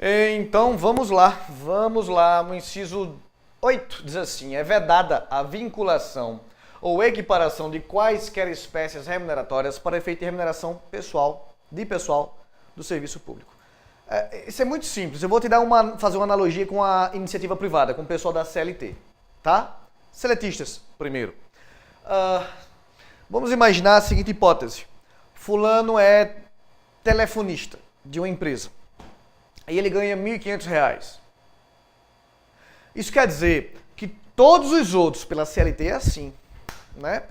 Então vamos lá. O inciso 8 diz assim: é vedada a vinculação ou equiparação de quaisquer espécies remuneratórias para efeito de remuneração pessoal do serviço público. Isso é muito simples. Eu vou te fazer uma analogia com a iniciativa privada, com o pessoal da CLT, tá? Seletistas, primeiro. Vamos imaginar a seguinte hipótese: fulano é telefonista de uma empresa e ele ganha R$ 1.500. Isso quer dizer que todos os outros pela CLT é assim, né?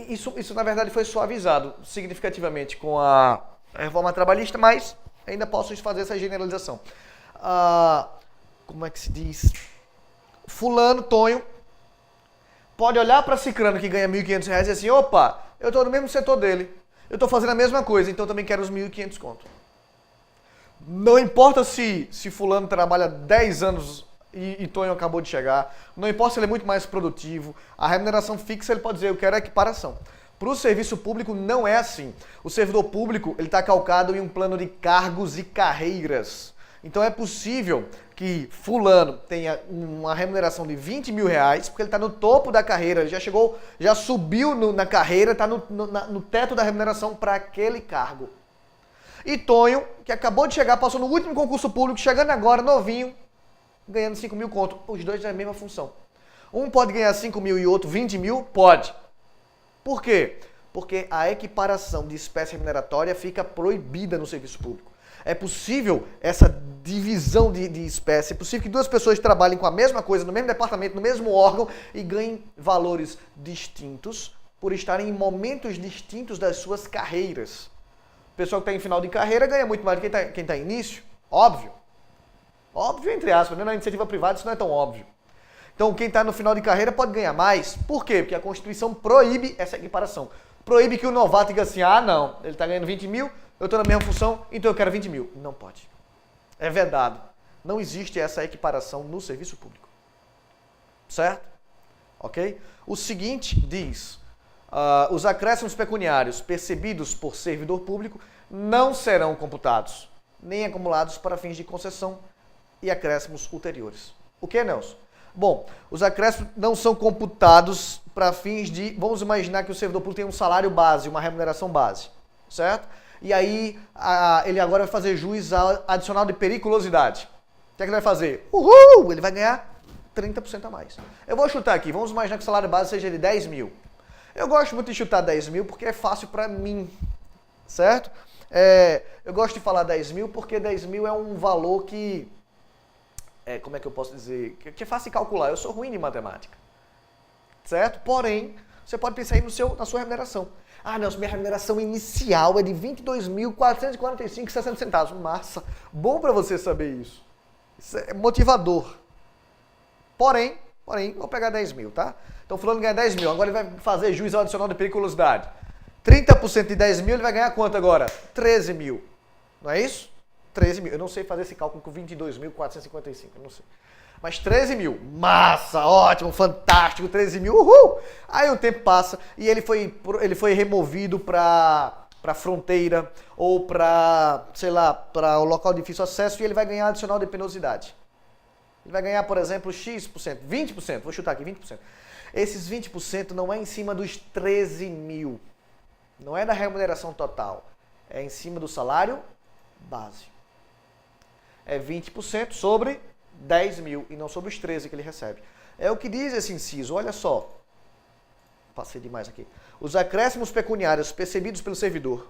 Isso na verdade foi suavizado significativamente com a reforma trabalhista, mas ainda posso fazer essa generalização. Como é que se diz? Fulano, Tonho, pode olhar para Cicrano que ganha R$ 1.500 e dizer assim: opa, eu estou no mesmo setor dele, eu estou fazendo a mesma coisa, então eu também quero os 1.500 conto. Não importa se fulano trabalha 10 anos e Tonho acabou de chegar, não importa se ele é muito mais produtivo, a remuneração fixa ele pode dizer: eu quero a equiparação. Para o serviço público não é assim. O servidor público ele está calcado em um plano de cargos e carreiras. Então é possível que fulano tenha uma remuneração de R$ 20.000, porque ele está no topo da carreira, ele já subiu na carreira, está no teto da remuneração para aquele cargo. E Tonho, que acabou de chegar, passou no último concurso público, chegando agora, novinho, ganhando 5.000 conto. Os dois têm a mesma função. Um pode ganhar 5.000 e outro 20.000? Pode. Por quê? Porque a equiparação de espécie remuneratória fica proibida no serviço público. É possível essa divisão de espécie, é possível que duas pessoas trabalhem com a mesma coisa, no mesmo departamento, no mesmo órgão e ganhem valores distintos por estarem em momentos distintos das suas carreiras. O pessoal que está em final de carreira ganha muito mais do que quem está em início. Óbvio. Óbvio, entre aspas, né? Na iniciativa privada isso não é tão óbvio. Então, quem está no final de carreira pode ganhar mais. Por quê? Porque a Constituição proíbe essa equiparação. Proíbe que o novato diga assim: não, ele está ganhando 20.000, eu estou na mesma função, então eu quero 20.000. Não pode. É vedado. Não existe essa equiparação no serviço público. Certo? Ok? O seguinte diz: os acréscimos pecuniários percebidos por servidor público não serão computados, nem acumulados para fins de concessão e acréscimos ulteriores. O que, Nelson? Bom, os acréscimos não são computados para fins de... Vamos imaginar que o servidor público tem um salário base, uma remuneração base, certo? E aí ele agora vai fazer juiz adicional de periculosidade. O que é que ele vai fazer? Uhul! Ele vai ganhar 30% a mais. Eu vou chutar aqui, vamos imaginar que o salário base seja de 10 mil. Eu gosto muito de chutar 10 mil porque é fácil para mim, certo? Eu gosto de falar 10 mil porque 10 mil é um valor que... como é que eu posso dizer? Que é fácil de calcular. Eu sou ruim de matemática. Certo? Porém, você pode pensar aí na sua remuneração. Nelson, minha remuneração inicial é de R$ 22.445,60. Massa. Bom para você saber isso. Isso é motivador. Porém, vou pegar 10 mil, tá? Então, fulano ganha 10 mil. Agora ele vai fazer juiz adicional de periculosidade. 30% de 10 mil, ele vai ganhar quanto agora? 13 mil. Não é isso? 13 mil. Eu não sei fazer esse cálculo com 22.455, eu não sei. Mas 13 mil. Massa, ótimo, fantástico, 13 mil, uhul! Aí o tempo passa e ele foi removido para fronteira ou para, sei lá, para o local de difícil acesso e ele vai ganhar adicional de penosidade. Ele vai ganhar, por exemplo, X%, 20%, vou chutar aqui, 20%. Esses 20% não é em cima dos 13 mil. Não é da remuneração total. É em cima do salário base. É 20% sobre 10 mil e não sobre os 13 que ele recebe. É o que diz esse inciso, olha só. Passei demais aqui. Os acréscimos pecuniários percebidos pelo servidor,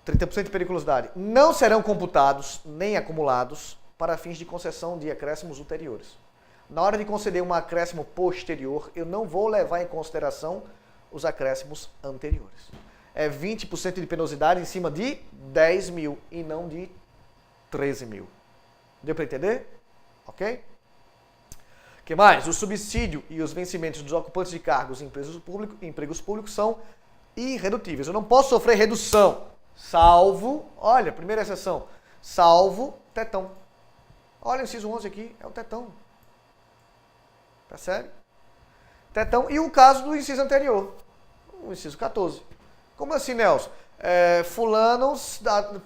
30% de periculosidade, não serão computados nem acumulados para fins de concessão de acréscimos ulteriores. Na hora de conceder um acréscimo posterior, eu não vou levar em consideração os acréscimos anteriores. É 20% de penosidade em cima de 10 mil e não de 13 mil. Deu para entender? Ok? O que mais? O subsídio e os vencimentos dos ocupantes de cargos em empregos públicos são irredutíveis. Eu não posso sofrer redução, salvo, olha, primeira exceção, salvo tetão. Olha o inciso 11 aqui, é o tetão. Percebe? Tetão. E o caso do inciso anterior, o inciso 14. Como assim, Nelson? fulano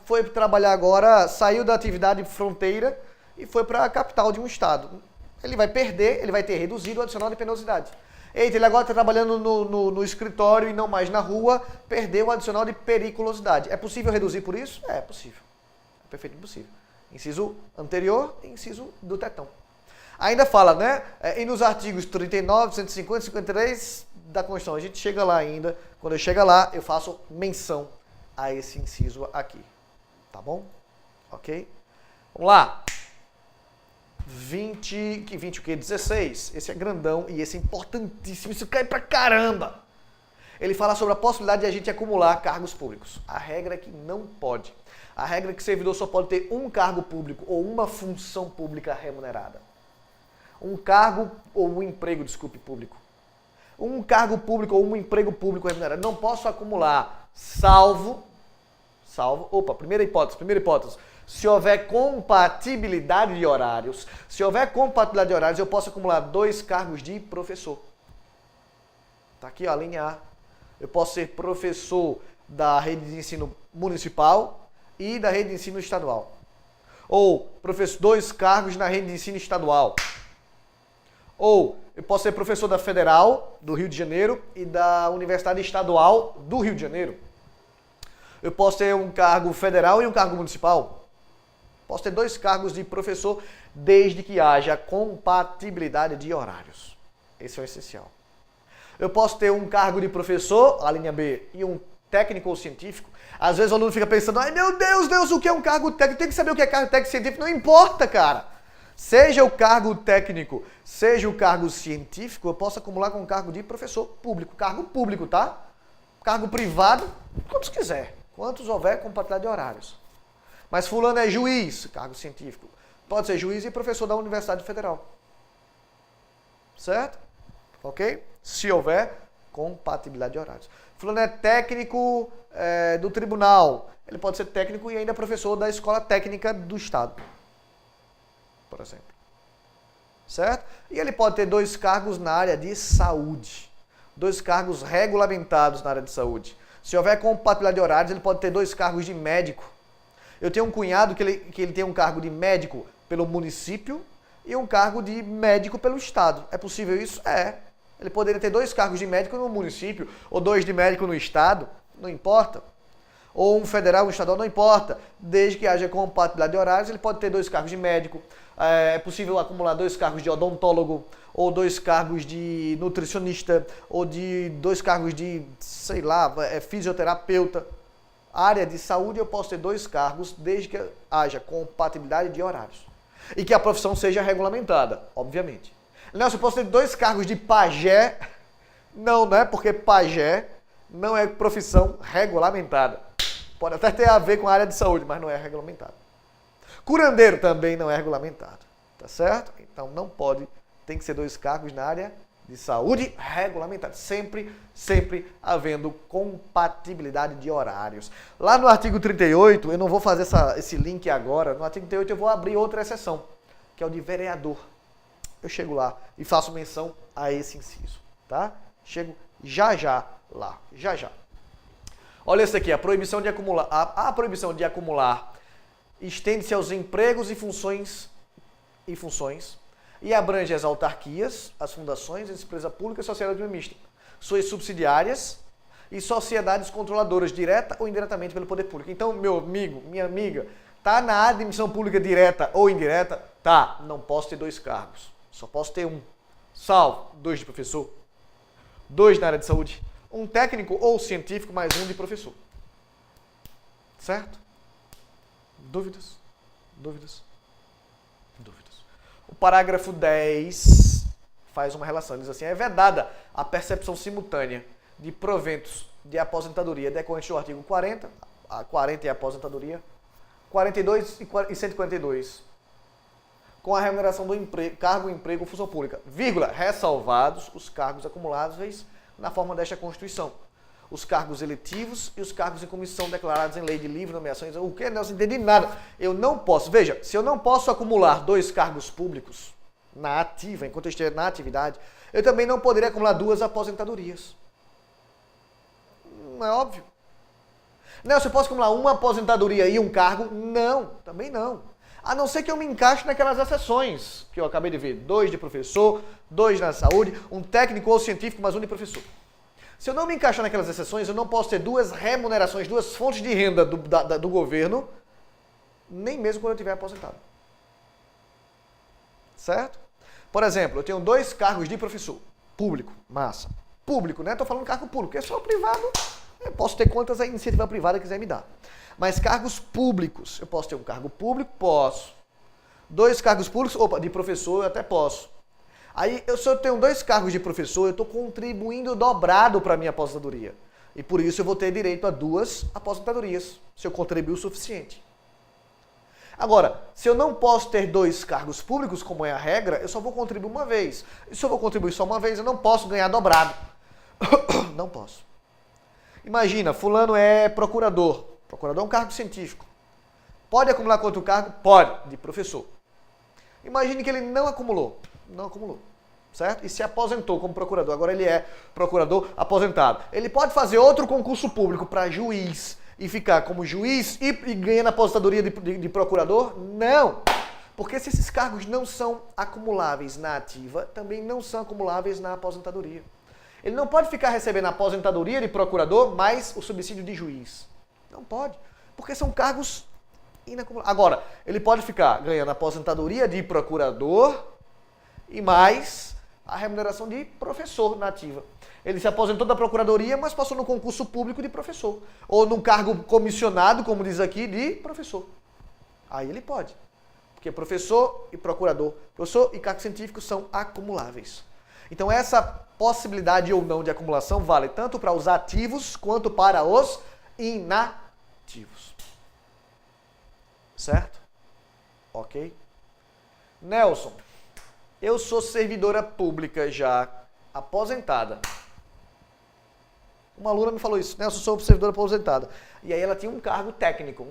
foi trabalhar agora, saiu da atividade fronteira e foi para a capital de um estado. Ele vai perder, ele vai ter reduzido o adicional de penosidade. Eita, ele agora está trabalhando no escritório e não mais na rua, perdeu o adicional de periculosidade. É possível reduzir por isso? É possível. É perfeitamente possível. Inciso anterior e inciso do tetão. Ainda fala, né? E nos artigos 39, 150, 53 da Constituição. A gente chega lá ainda. Quando eu chegar lá, eu faço menção a esse inciso aqui. Tá bom? Ok? Vamos lá. 20 o quê? 16. Esse é grandão e esse é importantíssimo. Isso cai pra caramba. Ele fala sobre a possibilidade de a gente acumular cargos públicos. A regra é que não pode. A regra é que o servidor só pode ter um cargo público ou uma função pública remunerada. Um cargo ou um emprego, público. Um cargo público ou um emprego público remunerado. Não posso acumular, primeira hipótese. Se houver compatibilidade de horários, eu posso acumular 2 cargos de professor. Tá aqui, ó, a linha A. Eu posso ser professor da rede de ensino municipal e da rede de ensino estadual. Ou 2 cargos na rede de ensino estadual. Ou eu posso ser professor da Federal, do Rio de Janeiro, e da Universidade Estadual do Rio de Janeiro. Eu posso ter um cargo federal e um cargo municipal. Posso ter 2 cargos de professor, desde que haja compatibilidade de horários. Esse é o essencial. Eu posso ter um cargo de professor, a linha B, e um técnico ou científico. Às vezes o aluno fica pensando, ai meu Deus, o que é um cargo técnico? Tem que saber o que é cargo técnico científico. Não importa, cara. Seja o cargo técnico, seja o cargo científico, eu posso acumular com um cargo de professor público. Cargo público, tá? Cargo privado, quantos quiser. Quantos houver compatibilidade de horários. Mas fulano é juiz, cargo científico. Pode ser juiz e professor da Universidade Federal. Certo? Ok? Se houver compatibilidade de horários. Fulano é técnico do tribunal. Ele pode ser técnico e ainda professor da Escola Técnica do Estado. Por exemplo. Certo? E ele pode ter 2 cargos na área de saúde. 2 cargos regulamentados na área de saúde. Se houver compatibilidade de horários, ele pode ter 2 cargos de médico. Eu tenho um cunhado que ele tem um cargo de médico pelo município e um cargo de médico pelo estado. É possível isso? É. Ele poderia ter 2 cargos de médico no município ou 2 de médico no estado, não importa. Ou um federal, um estadual, não importa. Desde que haja compatibilidade de horários, ele pode ter 2 cargos de médico. É possível acumular 2 cargos de odontólogo, ou 2 cargos de nutricionista, ou de 2 cargos de, fisioterapeuta. Área de saúde eu posso ter 2 cargos, desde que haja compatibilidade de horários. E que a profissão seja regulamentada, obviamente. Nelson, eu posso ter 2 cargos de pajé? Não é porque pajé não é profissão regulamentada. Pode até ter a ver com a área de saúde, mas não é regulamentado. Curandeiro também não é regulamentado, tá certo? Então não pode, tem que ser 2 cargos na área de saúde regulamentada. Sempre havendo compatibilidade de horários. Lá no artigo 38, eu não vou fazer esse link agora, no artigo 38 eu vou abrir outra exceção, que é o de vereador. Eu chego lá e faço menção a esse inciso, tá? Chego já lá, já. Olha esse aqui, a proibição de acumular. A proibição de acumular estende-se aos empregos e funções e abrange as autarquias, as fundações, as empresas públicas e sociedade mista, suas subsidiárias e sociedades controladoras, direta ou indiretamente pelo poder público. Então, meu amigo, minha amiga, tá na admissão pública direta ou indireta? Tá, não posso ter 2 cargos. Só posso ter 1. Salvo 2 de professor, 2 na área de saúde, 1 técnico ou científico, mais 1 de professor. Certo? Dúvidas? O parágrafo 10 faz uma relação, diz assim, é vedada a percepção simultânea de proventos de aposentadoria decorrentes do artigo 40, a 40 é a aposentadoria, 42 e 142, com a remuneração do cargo, emprego ou função pública, ressalvados os cargos acumuláveis na forma desta Constituição. Os cargos eletivos e os cargos em comissão declarados em lei de livre nomeações. O que? Não entendi nada. Eu não posso, veja, se eu não posso acumular 2 cargos públicos na ativa, enquanto eu estiver na atividade, eu também não poderia acumular 2 aposentadorias. Não é óbvio? Nelson, eu posso acumular uma aposentadoria e um cargo? Não, também não. A não ser que eu me encaixe naquelas exceções que eu acabei de ver. 2 de professor, 2 na saúde, um técnico ou científico, mas um de professor. Se eu não me encaixar naquelas exceções, eu não posso ter 2 remunerações, 2 fontes de renda do governo, nem mesmo quando eu estiver aposentado. Certo? Por exemplo, eu tenho 2 cargos de professor. Público, massa. Público, né? Estou falando cargo público, porque só privado, eu posso ter quantas a iniciativa privada quiser me dar. Mas cargos públicos, eu posso ter um cargo público? Posso. 2 cargos públicos, de professor eu até posso. Aí, se eu tenho 2 cargos de professor, eu estou contribuindo dobrado para a minha aposentadoria. E por isso eu vou ter direito a 2 aposentadorias, se eu contribuir o suficiente. Agora, se eu não posso ter 2 cargos públicos, como é a regra, eu só vou contribuir uma vez. E se eu vou contribuir só uma vez, eu não posso ganhar dobrado. Não posso. Imagina, fulano é procurador. Procurador é um cargo científico. Pode acumular quanto cargo? Pode, de professor. Imagine que ele não acumulou. Não acumulou. Certo? E se aposentou como procurador. Agora ele é procurador aposentado. Ele pode fazer outro concurso público para juiz e ficar como juiz e ganhando a aposentadoria de procurador? Não. Porque se esses cargos não são acumuláveis na ativa, também não são acumuláveis na aposentadoria. Ele não pode ficar recebendo a aposentadoria de procurador mais o subsídio de juiz. Não pode, porque são cargos inacumuláveis. Agora, ele pode ficar ganhando a aposentadoria de procurador e mais a remuneração de professor na ativa. Ele se aposentou da procuradoria, mas passou no concurso público de professor. Ou num cargo comissionado, como diz aqui, de professor. Aí ele pode. Porque professor e procurador, professor e cargo científico são acumuláveis. Então essa possibilidade ou não de acumulação vale tanto para os ativos quanto para os inativos. Certo? Ok? Nelson, eu sou servidora pública já, aposentada. Uma aluna me falou isso, Nelson, sou servidora aposentada. E aí ela tinha um cargo técnico.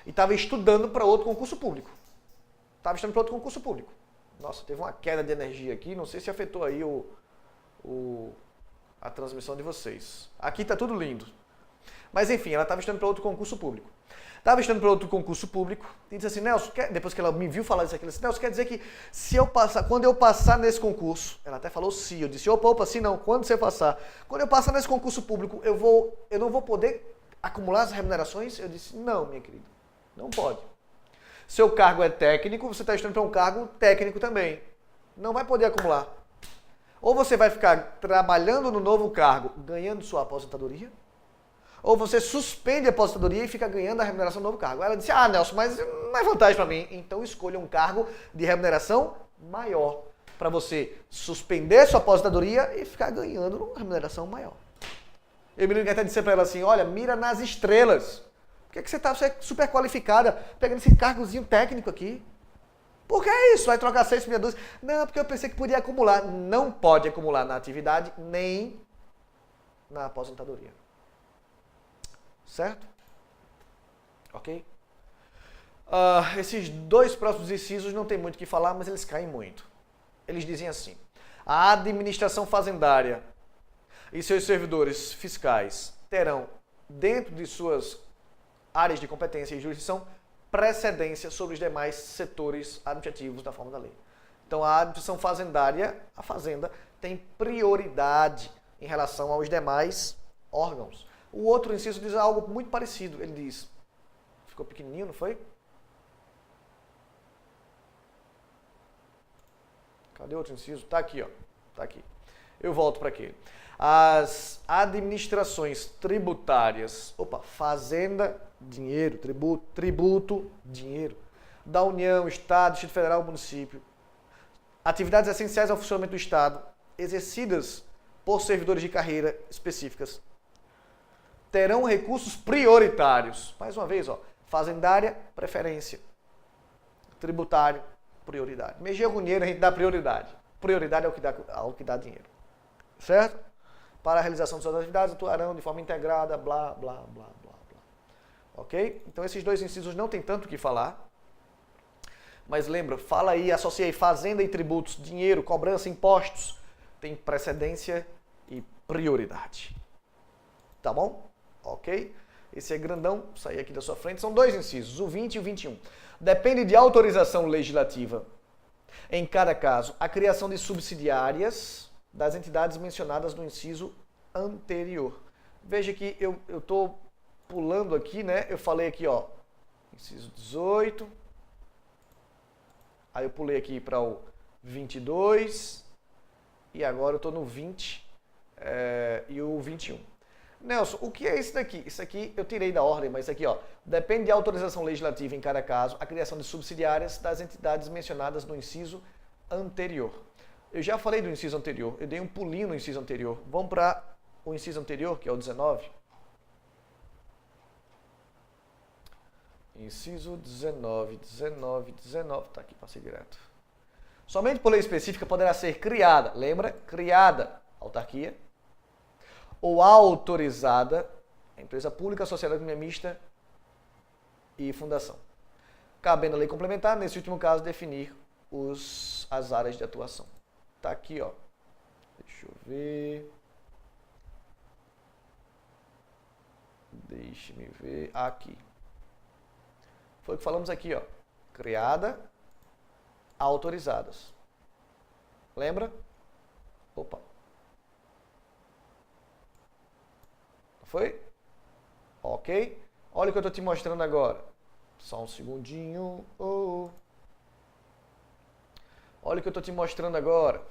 E estava estudando para outro concurso público. Nossa, teve uma queda de energia aqui, não sei se afetou aí a transmissão de vocês. Aqui está tudo lindo. Mas enfim, ela estava estudando para outro concurso público. E disse assim, Nelson, depois que ela me viu falar isso aqui, ela disse, Nelson, quer dizer que quando eu passar nesse concurso, ela até falou sim, eu disse, opa, sim não, quando você passar? Quando eu passar nesse concurso público, eu não vou poder acumular as remunerações? Eu disse, não, minha querida, não pode. Seu cargo é técnico, você está estudando para um cargo técnico também. Não vai poder acumular. Ou você vai ficar trabalhando no novo cargo, ganhando sua aposentadoria, ou você suspende a aposentadoria e fica ganhando a remuneração do novo cargo. Ela disse, Nelson, mas não é vantagem para mim. Então escolha um cargo de remuneração maior, para você suspender sua aposentadoria e ficar ganhando uma remuneração maior. Eu me lembro que até disse para ela assim, olha, mira nas estrelas. Por que você é super qualificada pegando esse cargozinho técnico aqui? Por que é isso? Vai trocar 6 por meia dúzia? Não, porque eu pensei que podia acumular. Não pode acumular na atividade nem na aposentadoria. Certo? Ok? Esses 2 próximos incisos não tem muito o que falar, mas eles caem muito. Eles dizem assim, a administração fazendária e seus servidores fiscais terão, dentro de suas áreas de competência e jurisdição, precedência sobre os demais setores administrativos da forma da lei. Então, a administração fazendária, a fazenda, tem prioridade em relação aos demais órgãos. O outro inciso diz algo muito parecido. Ele diz, ficou pequenininho, não foi? Cadê o outro inciso? Está aqui, ó. Está aqui. Eu volto para aquele. As administrações tributárias, fazenda, dinheiro, tributo, dinheiro, da União, Estado, Distrito Federal, município, atividades essenciais ao funcionamento do Estado, exercidas por servidores de carreira específicas, terão recursos prioritários. Mais uma vez, fazendária, preferência, tributário, prioridade. Mexer com dinheiro, a gente dá prioridade. Prioridade é o que dá dinheiro. Certo? Para a realização de suas atividades, atuarão de forma integrada, blá, blá, blá, blá, blá. Ok? Então, esses 2 incisos não tem tanto o que falar. Mas lembra, fala aí, associei fazenda e tributos, dinheiro, cobrança, impostos. Tem precedência e prioridade. Tá bom? Ok? Esse é grandão, sair aqui da sua frente. São dois incisos, o 20 e o 21. Depende de autorização legislativa, em cada caso, a criação de subsidiárias das entidades mencionadas no inciso anterior. Veja que eu estou pulando aqui, né? Eu falei aqui, ó, inciso 18. Aí eu pulei aqui para o 22. E agora eu estou no 20 e o 21. Nelson, o que é isso daqui? Isso aqui eu tirei da ordem, mas isso aqui, ó, depende de autorização legislativa em cada caso, a criação de subsidiárias das entidades mencionadas no inciso anterior. Eu já falei do inciso anterior, eu dei um pulinho no inciso anterior. Vamos para o inciso anterior, que é o 19. Inciso 19, tá aqui, passei direto. Somente por lei específica poderá ser criada, lembra? Criada, autarquia, ou autorizada, empresa pública, sociedade mista e fundação. Cabendo a lei complementar, nesse último caso, definir as áreas de atuação. Tá aqui, ó. Deixa eu ver. Deixe-me ver. Aqui. Foi o que falamos aqui, ó. Criada, autorizadas. Lembra? Opa. Foi? Ok. Olha o que eu estou te mostrando agora. Só um segundinho. Olha o que eu estou te mostrando agora.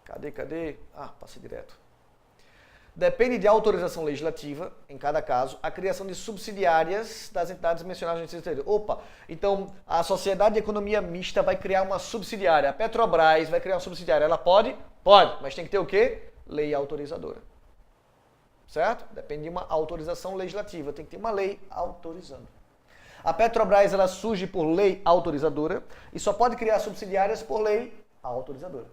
Cadê? Ah, passei direto. Depende de autorização legislativa, em cada caso, a criação de subsidiárias das entidades mencionadas no inciso anterior. Opa, então a Sociedade de Economia Mista vai criar uma subsidiária. A Petrobras vai criar uma subsidiária. Ela pode? Pode, mas tem que ter o quê? Lei autorizadora. Certo? Depende de uma autorização legislativa. Tem que ter uma lei autorizando. A Petrobras, ela surge por lei autorizadora e só pode criar subsidiárias por lei autorizadora.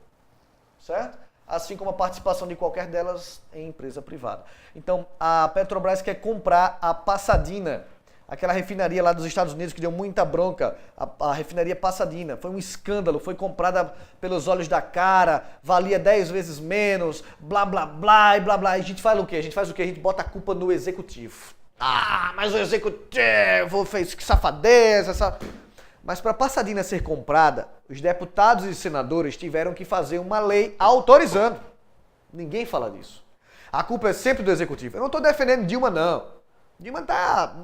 Certo? Assim como a participação de qualquer delas em empresa privada. Então, a Petrobras quer comprar a Pasadena, aquela refinaria lá dos Estados Unidos que deu muita bronca, a refinaria Pasadena. Foi um escândalo, foi comprada pelos olhos da cara, valia 10 vezes menos, blá, blá, blá, e blá, blá. E a gente faz o quê? A gente bota a culpa no executivo. Ah, mas o executivo fez que safadeza, essa... Mas para a Pasadena ser comprada, os deputados e senadores tiveram que fazer uma lei autorizando. Ninguém fala disso. A culpa é sempre do executivo. Eu não estou defendendo Dilma, não. Dilma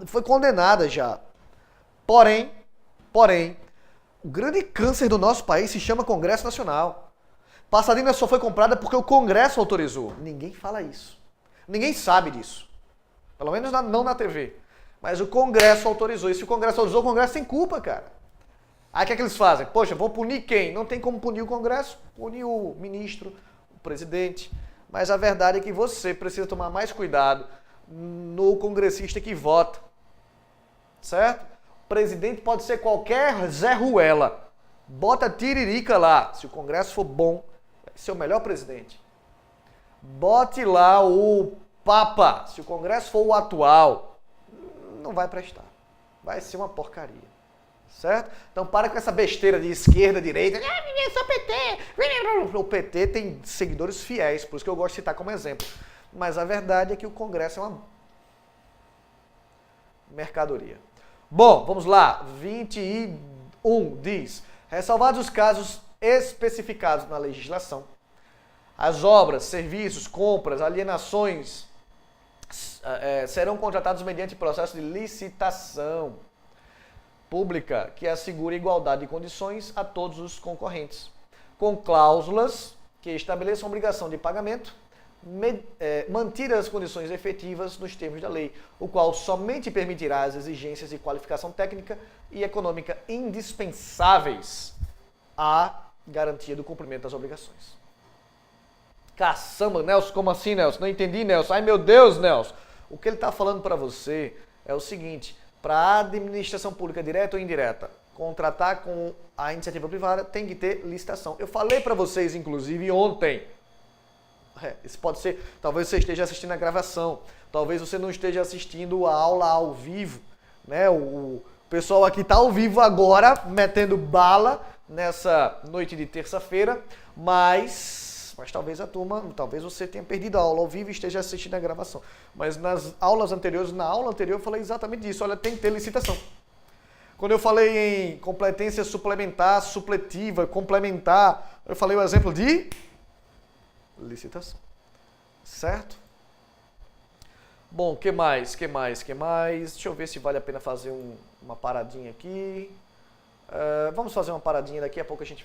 foi condenada já. Porém, o grande câncer do nosso país se chama Congresso Nacional. Pasadena só foi comprada porque o Congresso autorizou. Ninguém fala isso. Ninguém sabe disso. Pelo menos não na TV. Mas o Congresso autorizou. E se o Congresso autorizou, o Congresso tem culpa, cara. Aí o que é que eles fazem? Poxa, vou punir quem? Não tem como punir o Congresso, punir o ministro, o presidente. Mas a verdade é que você precisa tomar mais cuidado no congressista que vota. Certo? O presidente pode ser qualquer Zé Ruela. Bota tiririca lá. Se o Congresso for bom, vai ser o melhor presidente. Bote lá o Papa. Se o Congresso for o atual, não vai prestar. Vai ser uma porcaria. Certo? Então para com essa besteira de esquerda, direita. Eu sou PT. O PT tem seguidores fiéis, por isso que eu gosto de citar como exemplo. Mas a verdade é que o Congresso é uma mercadoria. Bom, vamos lá. 21 diz: ressalvados os casos especificados na legislação, as obras, serviços, compras, alienações serão contratados mediante processo de licitação pública que assegure igualdade de condições a todos os concorrentes, com cláusulas que estabeleçam obrigação de pagamento, mantidas as condições efetivas nos termos da lei, o qual somente permitirá as exigências de qualificação técnica e econômica indispensáveis à garantia do cumprimento das obrigações. Caçamba, Nelson, como assim, Nelson? Não entendi, Nelson. Ai, meu Deus, Nelson. O que ele está falando para você é o seguinte: para a administração pública direta ou indireta contratar com a iniciativa privada, tem que ter licitação. Eu falei para vocês, inclusive, ontem. Isso pode ser, talvez você esteja assistindo a gravação, talvez você não esteja assistindo a aula ao vivo, né? O pessoal aqui está ao vivo agora, metendo bala nessa noite de terça-feira, mas Mas talvez talvez você tenha perdido a aula ao vivo e esteja assistindo a gravação. Mas nas aulas anteriores, na aula anterior, eu falei exatamente isso. Olha, tem que ter licitação. Quando eu falei em competência suplementar, supletiva, complementar, eu falei o exemplo de licitação. Certo? Bom, que mais? Deixa eu ver se vale a pena fazer uma paradinha aqui. Vamos fazer uma paradinha, daqui a pouco a gente